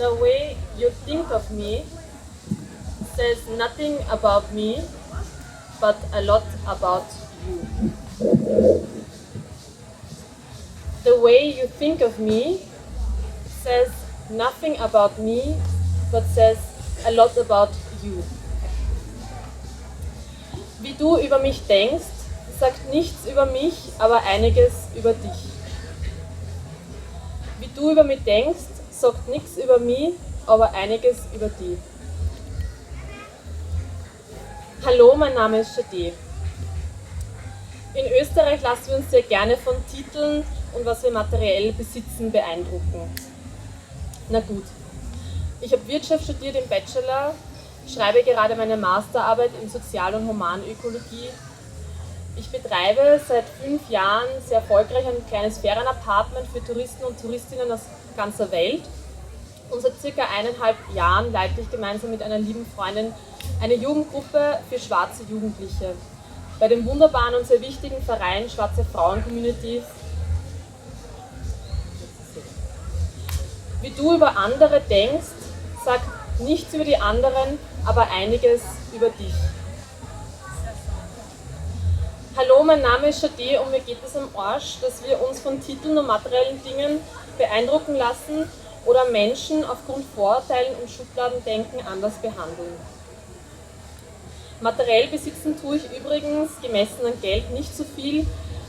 The way you think of me says nothing about me, but a lot about you. The way you think of me says nothing about me, but says a lot about you. Wie du über mich denkst, sagt nichts über mich, aber einiges über dich. Wie du über mich denkst, sagt nichts über mich, aber einiges über dich. Hallo, mein Name ist Shadi. In Österreich lassen wir uns sehr gerne von Titeln und was wir materiell besitzen beeindrucken. Na gut, ich habe Wirtschaft studiert im Bachelor, schreibe gerade meine Masterarbeit in Sozial- und Humanökologie. Ich betreibe seit 5 Jahren sehr erfolgreich ein kleines Ferienapartment für Touristen und Touristinnen aus ganzer Welt. Und seit circa 1,5 Jahren leite ich gemeinsam mit einer lieben Freundin eine Jugendgruppe für schwarze Jugendliche bei dem wunderbaren und sehr wichtigen Verein Schwarze Frauen Community. Wie du über andere denkst, sagt nichts über die anderen, aber einiges über dich. Hallo, mein Name ist Shadi und mir geht es am Arsch, dass wir uns von Titeln und materiellen Dingen beeindrucken lassen oder Menschen aufgrund Vorurteilen und Schubladendenken anders behandeln. Materiell besitzen tue ich übrigens, gemessen an Geld, nicht so viel,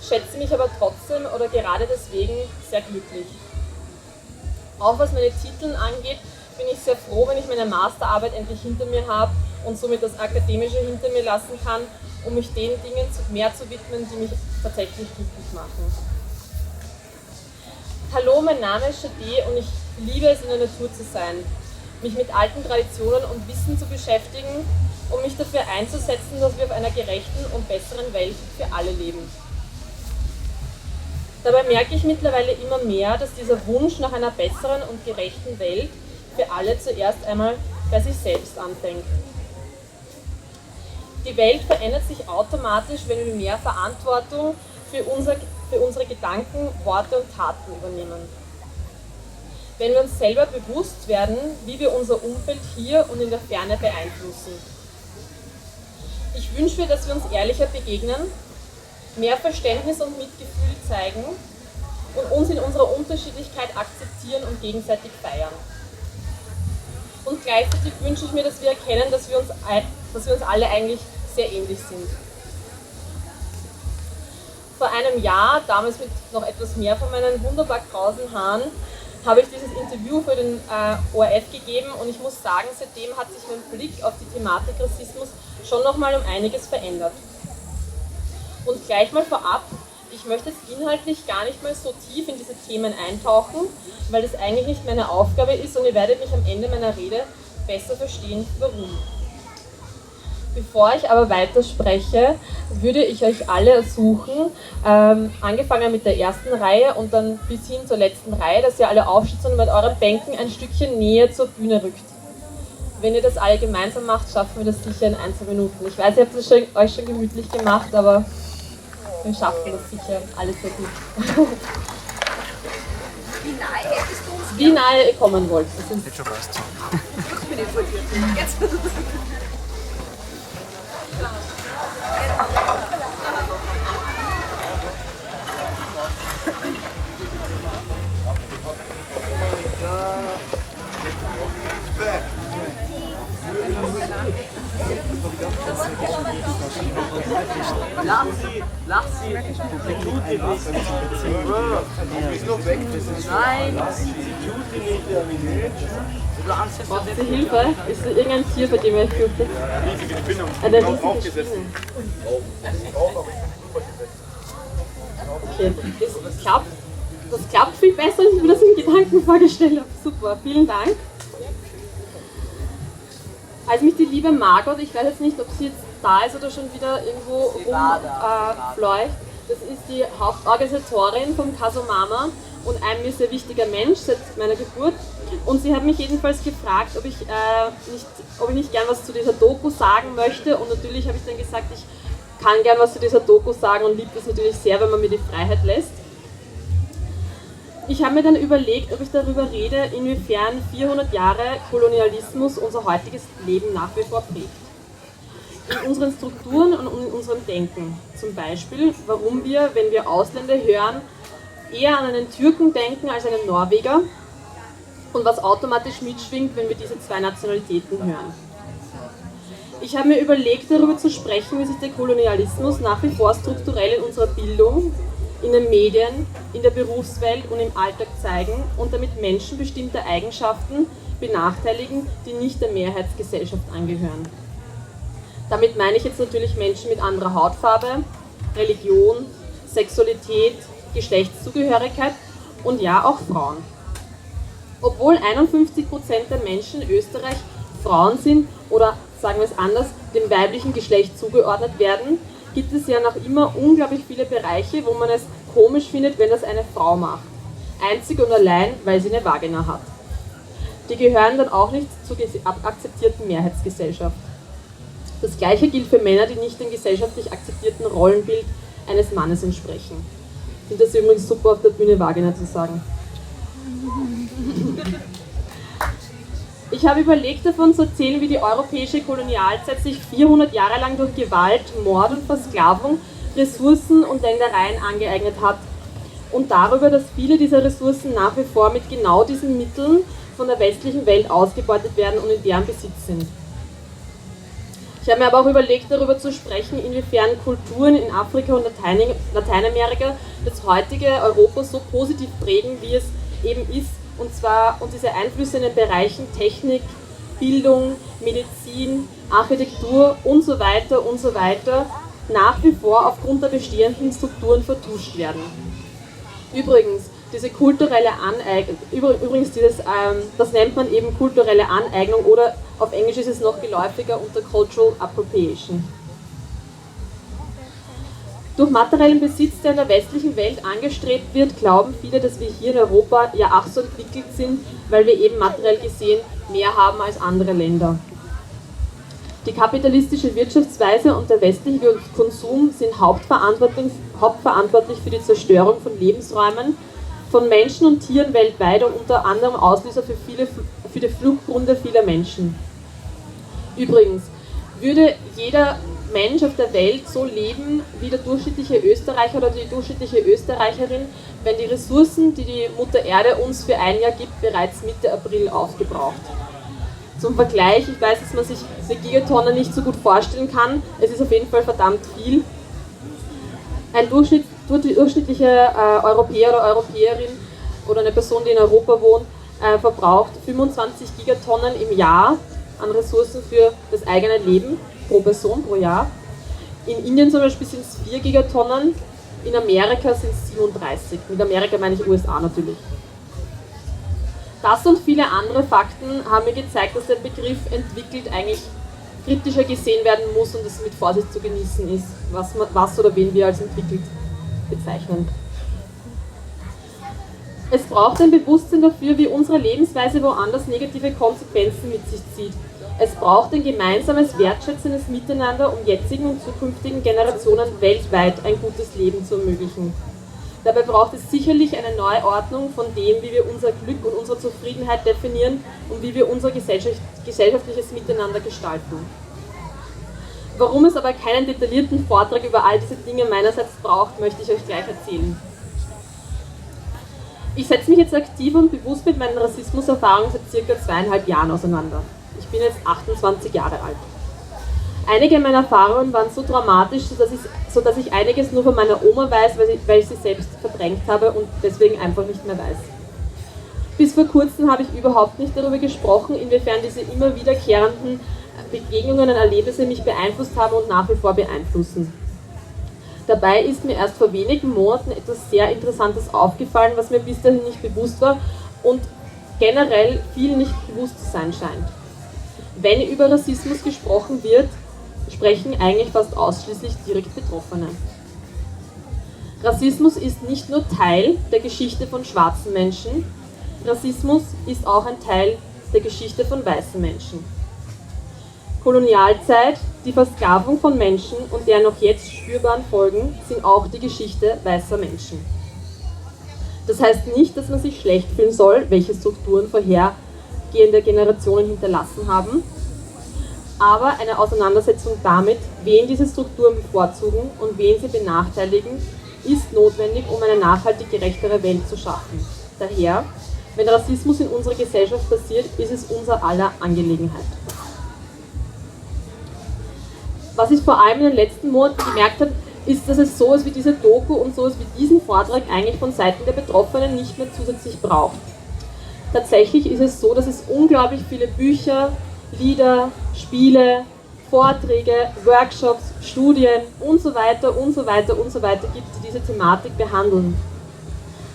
schätze mich aber trotzdem oder gerade deswegen sehr glücklich. Auch was meine Titel angeht, bin ich sehr froh, wenn ich meine Masterarbeit endlich hinter mir habe und somit das Akademische hinter mir lassen kann, um mich den Dingen mehr zu widmen, die mich tatsächlich glücklich machen. Hallo, mein Name ist Shadi und ich liebe es, in der Natur zu sein, mich mit alten Traditionen und Wissen zu beschäftigen, um mich dafür einzusetzen, dass wir auf einer gerechten und besseren Welt für alle leben. Dabei merke ich mittlerweile immer mehr, dass dieser Wunsch nach einer besseren und gerechten Welt für alle zuerst einmal bei sich selbst anfängt. Die Welt verändert sich automatisch, wenn wir mehr Verantwortung für unsere Gedanken, Worte und Taten übernehmen. Wenn wir uns selber bewusst werden, wie wir unser Umfeld hier und in der Ferne beeinflussen. Ich wünsche mir, dass wir uns ehrlicher begegnen, mehr Verständnis und Mitgefühl zeigen und uns in unserer Unterschiedlichkeit akzeptieren und gegenseitig feiern. Und gleichzeitig wünsche ich mir, dass wir erkennen, dass wir uns alle eigentlich sehr ähnlich sind. Vor einem Jahr, damals mit noch etwas mehr von meinen wunderbar krausen Haaren, habe ich dieses Interview für den ORF gegeben und ich muss sagen, seitdem hat sich mein Blick auf die Thematik Rassismus schon nochmal um einiges verändert. Und gleich mal vorab, ich möchte jetzt inhaltlich gar nicht mal so tief in diese Themen eintauchen, weil das eigentlich nicht meine Aufgabe ist und ihr werdet mich am Ende meiner Rede besser verstehen, warum. Bevor ich aber weiter spreche, würde ich euch alle ersuchen, angefangen mit der ersten Reihe und dann bis hin zur letzten Reihe, dass ihr alle aufsteht und mit euren Bänken ein Stückchen näher zur Bühne rückt. Wenn ihr das alle gemeinsam macht, schaffen wir das sicher in 1-2 Minuten. Ich weiß, ihr habt es euch schon gemütlich gemacht, aber wir schaffen das sicher alles sehr gut. Wie nahe hättest du uns? Wie nahe ihr kommen wollt. Jetzt schon fast. Ich bin involviert. Jetzt. Lach sie. Tut die nicht. Ist noch weg. Nein. Tut die nicht. Braucht ihr Hilfe? Ist da irgendein Tier, bei dem ihr euch fürchtet? Riesige Spinne. Eine riesige Draufgesessen. Spinne. Okay, das klappt viel besser, als ich mir das in Gedanken vorgestellt habe. Super, vielen Dank. Als mich die liebe Margot, ich weiß jetzt nicht, ob sie jetzt da ist oder schon wieder irgendwo rumfleucht, das ist die Hauptorganisatorin vom Kasomama und ein mir sehr wichtiger Mensch seit meiner Geburt. Und sie hat mich jedenfalls gefragt, ob ich nicht gern was zu dieser Doku sagen möchte. Und natürlich habe ich dann gesagt, ich kann gern was zu dieser Doku sagen und liebe das natürlich sehr, wenn man mir die Freiheit lässt. Ich habe mir dann überlegt, ob ich darüber rede, inwiefern 400 Jahre Kolonialismus unser heutiges Leben nach wie vor prägt. In unseren Strukturen und in unserem Denken. Zum Beispiel, warum wir, wenn wir Ausländer hören, eher an einen Türken denken als einen Norweger und was automatisch mitschwingt, wenn wir diese zwei Nationalitäten hören. Ich habe mir überlegt, darüber zu sprechen, wie sich der Kolonialismus nach wie vor strukturell in unserer Bildung, in den Medien, in der Berufswelt und im Alltag zeigen und damit Menschen bestimmte Eigenschaften benachteiligen, die nicht der Mehrheitsgesellschaft angehören. Damit meine ich jetzt natürlich Menschen mit anderer Hautfarbe, Religion, Sexualität, Geschlechtszugehörigkeit und ja auch Frauen. Obwohl 51% der Menschen in Österreich Frauen sind oder, sagen wir es anders, dem weiblichen Geschlecht zugeordnet werden, gibt es ja noch immer unglaublich viele Bereiche, wo man es komisch findet, wenn das eine Frau macht. Einzig und allein, weil sie eine Vagina hat. Die gehören dann auch nicht zur akzeptierten Mehrheitsgesellschaft. Das Gleiche gilt für Männer, die nicht dem gesellschaftlich akzeptierten Rollenbild eines Mannes entsprechen. Ich finde das übrigens super, auf der Bühne Vagina zu sagen. Ich habe überlegt, davon zu erzählen, wie die europäische Kolonialzeit sich 400 Jahre lang durch Gewalt, Mord und Versklavung Ressourcen und Ländereien angeeignet hat und darüber, dass viele dieser Ressourcen nach wie vor mit genau diesen Mitteln von der westlichen Welt ausgebeutet werden und in deren Besitz sind. Ich habe mir aber auch überlegt, darüber zu sprechen, inwiefern Kulturen in Afrika und Lateinamerika das heutige Europa so positiv prägen, wie es eben ist, und diese Einflüsse in den Bereichen Technik, Bildung, Medizin, Architektur und so weiter nach wie vor aufgrund der bestehenden Strukturen vertuscht werden. Übrigens, diese kulturelle Aneignung, das nennt man eben kulturelle Aneignung oder auf Englisch ist es noch geläufiger unter Cultural Appropriation. Durch materiellen Besitz, der in der westlichen Welt angestrebt wird, glauben viele, dass wir hier in Europa ja ach so entwickelt sind, weil wir eben materiell gesehen mehr haben als andere Länder. Die kapitalistische Wirtschaftsweise und der westliche Konsum sind hauptverantwortlich für die Zerstörung von Lebensräumen, von Menschen und Tieren weltweit und unter anderem Auslöser für die Fluchtgründe vieler Menschen. Übrigens, würde jeder Mensch auf der Welt so leben wie der durchschnittliche Österreicher oder die durchschnittliche Österreicherin, wenn die Ressourcen, die die Mutter Erde uns für ein Jahr gibt, bereits Mitte April aufgebraucht. Zum Vergleich, ich weiß, dass man sich eine Gigatonne nicht so gut vorstellen kann, es ist auf jeden Fall verdammt viel. Ein durchschnittlicher Europäer oder Europäerin oder eine Person, die in Europa wohnt, verbraucht 25 Gigatonnen im Jahr an Ressourcen für das eigene Leben pro Person pro Jahr. In Indien zum Beispiel sind es 4 Gigatonnen, in Amerika sind es 37. Mit Amerika meine ich USA natürlich. Das und viele andere Fakten haben mir gezeigt, dass der Begriff entwickelt eigentlich kritischer gesehen werden muss und es mit Vorsicht zu genießen ist, was oder wen wir als entwickelt bezeichnen. Es braucht ein Bewusstsein dafür, wie unsere Lebensweise woanders negative Konsequenzen mit sich zieht. Es braucht ein gemeinsames, wertschätzendes Miteinander, um jetzigen und zukünftigen Generationen weltweit ein gutes Leben zu ermöglichen. Dabei braucht es sicherlich eine Neuordnung von dem, wie wir unser Glück und unsere Zufriedenheit definieren und wie wir unser gesellschaftliches Miteinander gestalten. Warum es aber keinen detaillierten Vortrag über all diese Dinge meinerseits braucht, möchte ich euch gleich erzählen. Ich setze mich jetzt aktiv und bewusst mit meinen Rassismuserfahrungen seit ca. 2,5 Jahren auseinander. Ich bin jetzt 28 Jahre alt. Einige meiner Erfahrungen waren so dramatisch, sodass ich einiges nur von meiner Oma weiß, weil ich sie selbst verdrängt habe und deswegen einfach nicht mehr weiß. Bis vor kurzem habe ich überhaupt nicht darüber gesprochen, inwiefern diese immer wiederkehrenden Begegnungen und Erlebnisse mich beeinflusst haben und nach wie vor beeinflussen. Dabei ist mir erst vor wenigen Monaten etwas sehr Interessantes aufgefallen, was mir bis dahin nicht bewusst war und generell viel nicht bewusst zu sein scheint. Wenn über Rassismus gesprochen wird, sprechen eigentlich fast ausschließlich direkt Betroffene. Rassismus ist nicht nur Teil der Geschichte von schwarzen Menschen, Rassismus ist auch ein Teil der Geschichte von weißen Menschen. Kolonialzeit, die Versklavung von Menschen und deren noch jetzt spürbaren Folgen sind auch die Geschichte weißer Menschen. Das heißt nicht, dass man sich schlecht fühlen soll, welche Strukturen vorhergehende Generationen hinterlassen haben, aber eine Auseinandersetzung damit, wen diese Strukturen bevorzugen und wen sie benachteiligen, ist notwendig, um eine nachhaltig gerechtere Welt zu schaffen. Daher, wenn Rassismus in unserer Gesellschaft passiert, ist es unser aller Angelegenheit. Was ich vor allem in den letzten Monaten gemerkt habe, ist, dass es sowas wie diese Doku und sowas wie diesen Vortrag eigentlich von Seiten der Betroffenen nicht mehr zusätzlich braucht. Tatsächlich ist es so, dass es unglaublich viele Bücher, Lieder, Spiele, Vorträge, Workshops, Studien und so weiter und so weiter und so weiter gibt, die diese Thematik behandeln.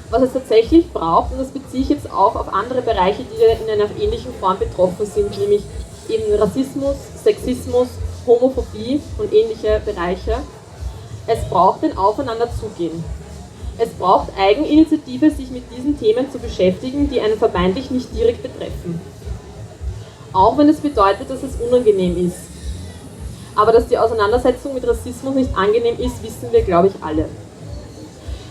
Was es tatsächlich braucht, und das beziehe ich jetzt auch auf andere Bereiche, die in einer ähnlichen Form betroffen sind, nämlich eben Rassismus, Sexismus, Homophobie und ähnliche Bereiche. Es braucht ein Aufeinanderzugehen. Es braucht Eigeninitiative, sich mit diesen Themen zu beschäftigen, die einen vermeintlich nicht direkt betreffen. Auch wenn es bedeutet, dass es unangenehm ist. Aber dass die Auseinandersetzung mit Rassismus nicht angenehm ist, wissen wir, glaube ich, alle.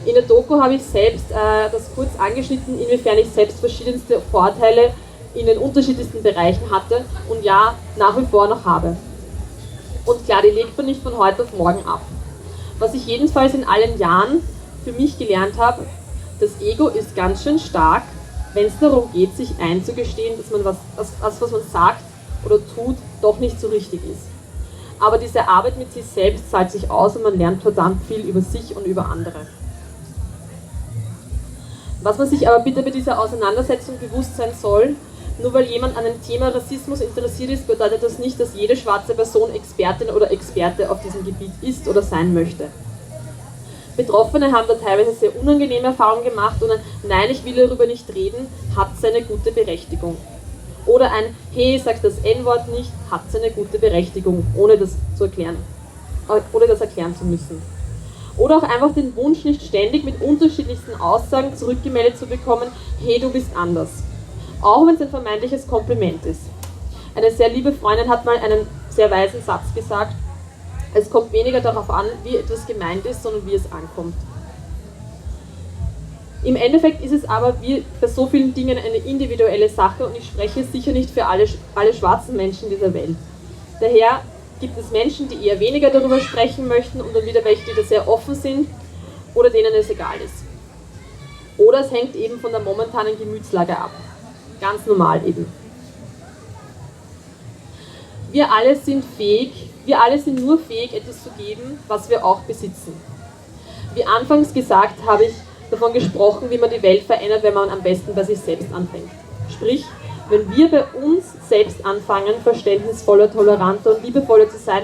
In der Doku habe ich selbst das kurz angeschnitten, inwiefern ich selbst verschiedenste Vorteile in den unterschiedlichsten Bereichen hatte und ja, nach wie vor noch habe. Und klar, die legt man nicht von heute auf morgen ab. Was ich jedenfalls in allen Jahren für mich gelernt habe, das Ego ist ganz schön stark, wenn es darum geht, sich einzugestehen, dass man was man sagt oder tut, doch nicht so richtig ist. Aber diese Arbeit mit sich selbst zahlt sich aus und man lernt verdammt viel über sich und über andere. Was man sich aber bitte bei dieser Auseinandersetzung bewusst sein soll, nur weil jemand an dem Thema Rassismus interessiert ist, bedeutet das nicht, dass jede schwarze Person Expertin oder Experte auf diesem Gebiet ist oder sein möchte. Betroffene haben da teilweise sehr unangenehme Erfahrungen gemacht und ein Nein, ich will darüber nicht reden, hat seine gute Berechtigung. Oder ein Hey, sag das N-Wort nicht, hat seine gute Berechtigung, ohne das erklären zu müssen. Oder auch einfach den Wunsch, nicht ständig mit unterschiedlichsten Aussagen zurückgemeldet zu bekommen, hey, du bist anders. Auch wenn es ein vermeintliches Kompliment ist. Eine sehr liebe Freundin hat mal einen sehr weisen Satz gesagt, es kommt weniger darauf an, wie etwas gemeint ist, sondern wie es ankommt. Im Endeffekt ist es aber wie bei so vielen Dingen eine individuelle Sache und ich spreche sicher nicht für alle schwarzen Menschen dieser Welt. Daher gibt es Menschen, die eher weniger darüber sprechen möchten und dann wieder welche, die da sehr offen sind oder denen es egal ist. Oder es hängt eben von der momentanen Gemütslage ab. Ganz normal eben. Wir alle sind nur fähig, etwas zu geben, was wir auch besitzen. Wie anfangs gesagt, habe ich davon gesprochen, wie man die Welt verändert, wenn man am besten bei sich selbst anfängt. Sprich, wenn wir bei uns selbst anfangen, verständnisvoller, toleranter und liebevoller zu sein,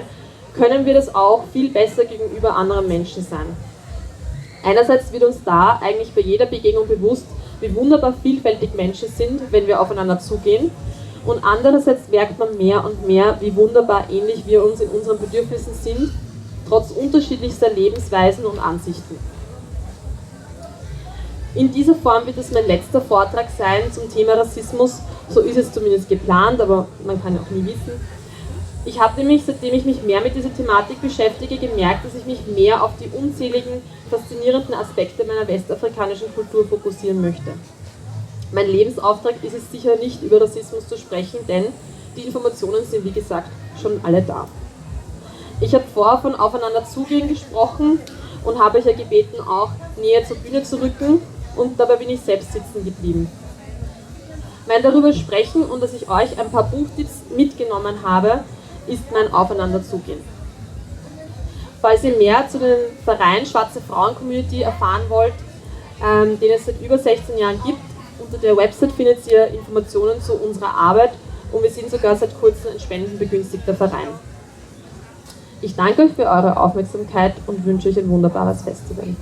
können wir das auch viel besser gegenüber anderen Menschen sein. Einerseits wird uns da eigentlich bei jeder Begegnung bewusst, wie wunderbar vielfältig Menschen sind, wenn wir aufeinander zugehen. Und andererseits merkt man mehr und mehr, wie wunderbar ähnlich wir uns in unseren Bedürfnissen sind, trotz unterschiedlichster Lebensweisen und Ansichten. In dieser Form wird es mein letzter Vortrag sein zum Thema Rassismus, so ist es zumindest geplant, aber man kann auch nie wissen. Ich habe nämlich, seitdem ich mich mehr mit dieser Thematik beschäftige, gemerkt, dass ich mich mehr auf die unzähligen, faszinierenden Aspekte meiner westafrikanischen Kultur fokussieren möchte. Mein Lebensauftrag ist es sicher nicht, über Rassismus zu sprechen, denn die Informationen sind, wie gesagt, schon alle da. Ich habe vorher von Aufeinander zugehen gesprochen und habe euch ja gebeten, auch näher zur Bühne zu rücken und dabei bin ich selbst sitzen geblieben. Mein darüber sprechen und dass ich euch ein paar Buchtipps mitgenommen habe, ist mein Aufeinanderzugehen. Falls ihr mehr zu dem Verein Schwarze Frauen Community erfahren wollt, den es seit über 16 Jahren gibt, unter der Website findet ihr Informationen zu unserer Arbeit und wir sind sogar seit kurzem ein spendenbegünstigter Verein. Ich danke euch für eure Aufmerksamkeit und wünsche euch ein wunderbares Festival.